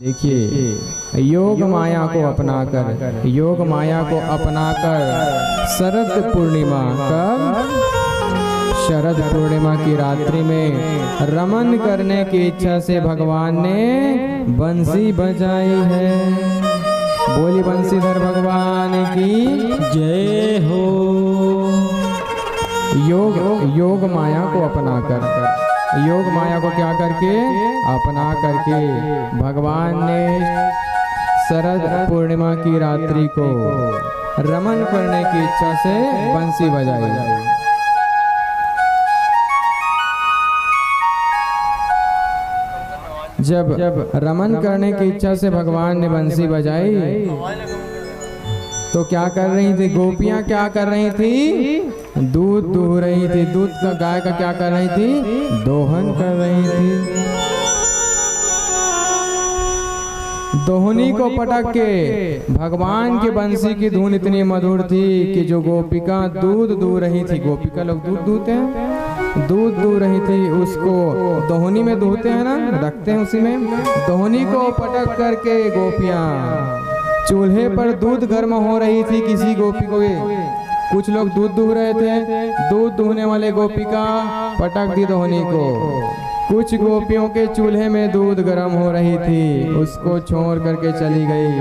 देखिए योग माया को अपनाकर शरद पूर्णिमा की रात्रि में रमन करने की इच्छा से भगवान ने बंसी बजाई है। बोली बंसीधर भगवान की जय हो। योग माया को अपनाकर, योग माया को क्या करके अपना करके भगवान ने शरद पूर्णिमा की रात्रि को रमन करने की इच्छा से बंसी बजाई। जब रमन करने की इच्छा से भगवान ने बंसी बजाई तो क्या कर रही थी गोपियां? क्या कर रही थी? दूध दूह रही थी। दूध का गाय का क्या कर रही थी? दोहन कर रही थी। दोहनी को पटक के भगवान की बंसी की धुन इतनी मधुर थी कि जो गोपिका दूध दूह रही थी, गोपिका लोग दूध दूहते हैं, दूध दूह रही थी, उसको दोहनी में दूहते हैं ना, रखते हैं उसी में। दोहनी को पटक करके गोपियां चूल्हे पर दूध गर्म हो रही थी। किसी गोपी को कुछ लोग दूध दूह रहे थे, दूध दूहने वाले गोपिका पटक दी दोहनी को। कुछ गोपियों के चूल्हे में दूध गर्म हो रही थी, उसको छोड़ करके चली गई।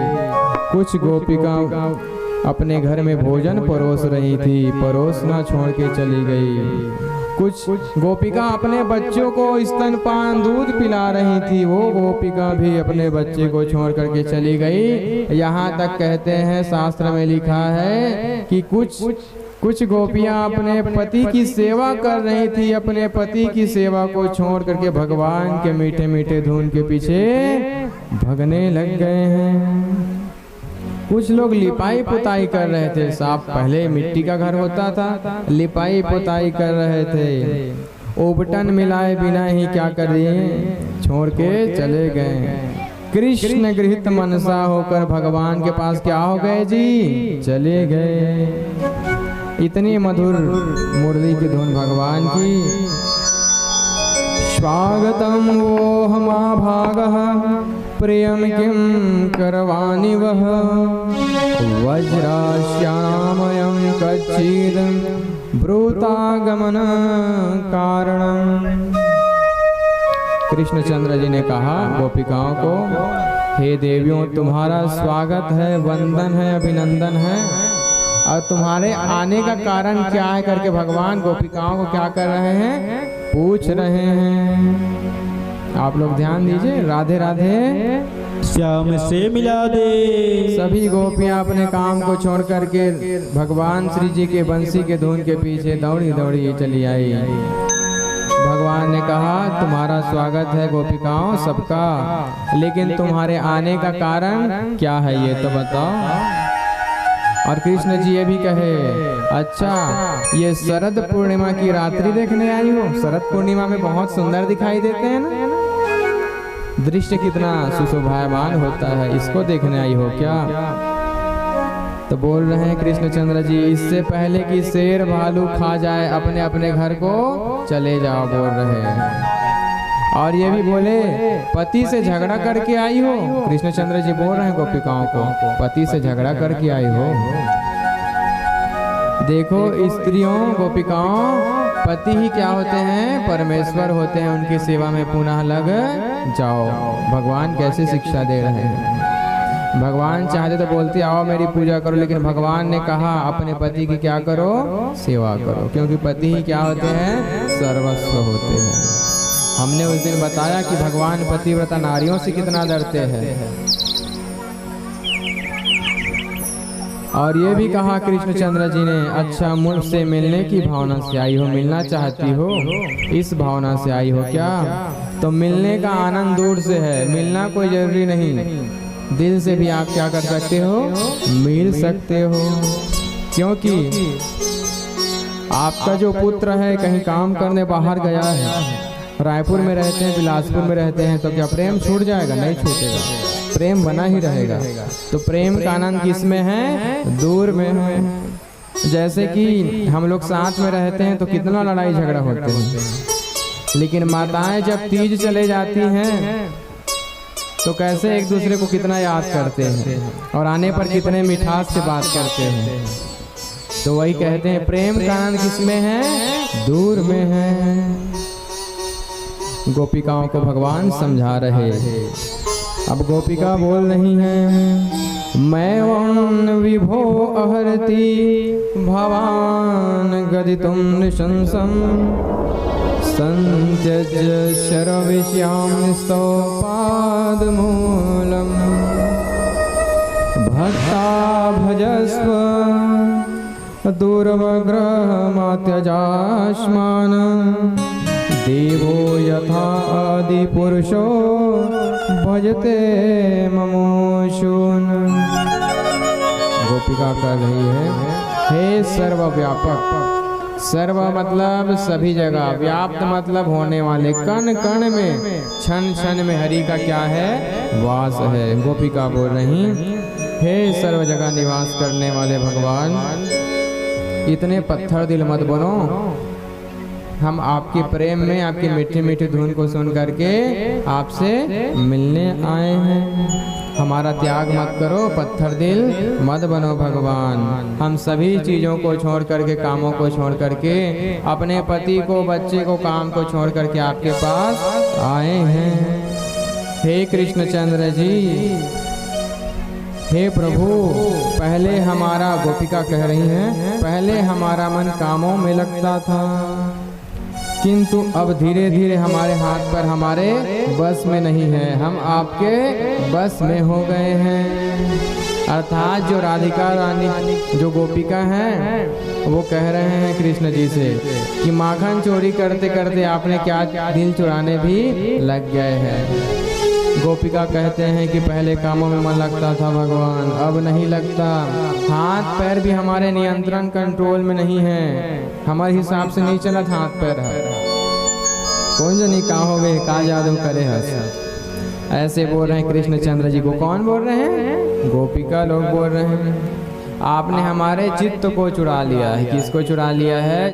कुछ गोपिका अपने घर में भोजन परोस रही थी, परोसना छोड़ के चली गई। कुछ गोपिका अपने बच्चों को स्तनपान दूध पिला रही थी, वो गोपिका भी अपने बच्चे को छोड़ करके चली गई। यहाँ तक कहते हैं, शास्त्र में लिखा है कि कुछ गोपियां अपने पति की सेवा कर रही थी, अपने पति की सेवा को छोड़ करके भगवान के मीठे मीठे धुन के पीछे भगने लग गए हैं। कुछ लोग लिपाई पुताई कर रहे थे। साफ पहले मिट्टी का घर होता था, लिपाई पुताई कर रहे थे। ओबटन मिलाए बिना ही क्या कर दिए? छोड़ के चले गए। कृष्ण गृहित मनसा होकर भगवान के पास क्या हो गए जी? चले गए। इतनी मधुर मुरली की धुन भगवान की। स्वागतम वो हमा भागः प्रियम किम करवाणि वह वज्राश्यामयं कच्चिद ब्रूतागमन कारणम। कृष्णचंद्र जी ने कहा गोपिकाओं को, हे देवियों, तुम्हारा स्वागत है, वंदन है, अभिनंदन है, और तुम्हारे आने का कारण क्या है करके भगवान गोपिकाओं को क्या कर रहे हैं? पूछ रहे हैं। आप लोग ध्यान दीजिए। राधे राधे श्याम से मिला दे। सभी गोपियां अपने काम को छोड़ करके भगवान श्री जी के बंसी के धुन के पीछे दौड़ी दौड़ी चली आई। भगवान ने कहा, तुम्हारा स्वागत है गोपिकाओं सबका, लेकिन तुम्हारे आने का कारण क्या है ये तो बताओ। और कृष्ण जी ये भी कहे, अच्छा ये शरद पूर्णिमा की रात्रि देखने आई हो? शरद पूर्णिमा में बहुत सुंदर दिखाई देते हैं ना, दृश्य कितना सुशोभायमान होता है, इसको देखने आई हो क्या? तो बोल रहे हैं कृष्णचंद्र जी, इससे पहले कि शेर भालू खा जाए अपने अपने घर को चले जाओ, बोल रहे हैं। और ये भी बोले, पति से झगड़ा करके आई हो? कृष्णचंद्र जी बोल रहे हैं गोपिकाओं को, पति से झगड़ा करके आई हो? देखो स्त्रियों, गोपिकाओं, पति ही क्या होते हैं? परमेश्वर होते हैं। उनकी सेवा में पुनः लग जाओ। भगवान कैसे शिक्षा दे रहे हैं। भगवान चाहते तो बोलते आओ मेरी पूजा करो, लेकिन भगवान ने कहा अपने पति की क्या करो? सेवा करो, क्योंकि पति ही क्या होते हैं? सर्वस्व होते हैं। हमने उस दिन बताया कि भगवान पतिव्रता नारियों से कितना डरते हैं। और ये भी कहा कृष्णचंद्र जी ने, अच्छा मुझसे मिलने की भावना से आई हो, मिलना चाहती हो, इस भावना से आई हो क्या? तो मिलने का आनंद दूर से है, मिलना कोई जरूरी नहीं, दिल से भी आप क्या कर सकते हो? मिल सकते हो। क्योंकि आपका जो पुत्र है कहीं काम करने बाहर गया है, रायपुर में रहते हैं, बिलासपुर में रहते हैं, तो क्या प्रेम छूट जाएगा? नहीं छूटेगा, प्रेम बना ही रहेगा। तो प्रेम का आनंद किस में है? दूर में है। जैसे कि हम लोग साथ में रहते हैं तो कितना लड़ाई झगड़ा होते हैं, लेकिन माताएं जब तीज चले जाती हैं तो कैसे एक दूसरे को कितना याद करते हैं और आने पर कितने मिठास से बात करते हैं। तो वही कहते हैं प्रेम का आनंद किसमें है, दूर में है। गोपिकाओं को भगवान समझा रहे। अब गोपिका बोल रही है, मैं वन विभो अहर्ति भवान गदितुं नृशंसम् संत्यज्य शरविष्यां स्तौ पादमूलम् भक्ता भजस्व दुर्वग्रहमात्यजास्मान देवो यथा आदिपुरुषो भजते ममोषून्। गोपिका कर रही है, हे सर्वव्यापक, सर्व मतलब सभी जगह, व्याप्त मतलब होने वाले, कण कण में क्षण क्षण में हरि का क्या है, वास है। गोपिका बोल रही, हे सर्व जगह निवास करने वाले भगवान, इतने पत्थर दिल मत बनो। हम आपके प्रेम में आपकी मीठी मीठी धुन को सुन करके आपसे मिलने आए हैं। हमारा त्याग मत करो, पत्थर दिल मत बनो भगवान। हम सभी चीज़ों को छोड़ करके, कामों को छोड़ करके, अपने पति को, बच्चे को, काम को छोड़ करके आपके पास आए हैं। हे कृष्णचंद्र जी, हे प्रभु, पहले हमारा, गोपिका कह रही हैं, पहले हमारा मन कामों में लगता था, किंतु अब धीरे धीरे हमारे हाथ पर, हमारे बस में नहीं है, हम आपके बस में हो गए हैं। अर्थात जो राधिका रानी, जो गोपिका हैं, वो कह रहे हैं कृष्ण जी से कि माखन चोरी करते करते आपने क्या दिल चुराने भी लग गए हैं। गोपिका कहते हैं कि पहले कामों में मन लगता था भगवान, अब नहीं लगता। हाथ पैर भी हमारे नियंत्रण कंट्रोल में नहीं है, हमारे हिसाब से नहीं चला, हाथ पैर है। कौन जानी का हो गए, का जादू करे हंस। ऐसे बोल रहे हैं कृष्णचंद्र जी को। कौन बोल रहे हैं? गोपिका लोग बोल रहे हैं। आपने हमारे चित्त को चुरा लिया है। किसको चुरा लिया है?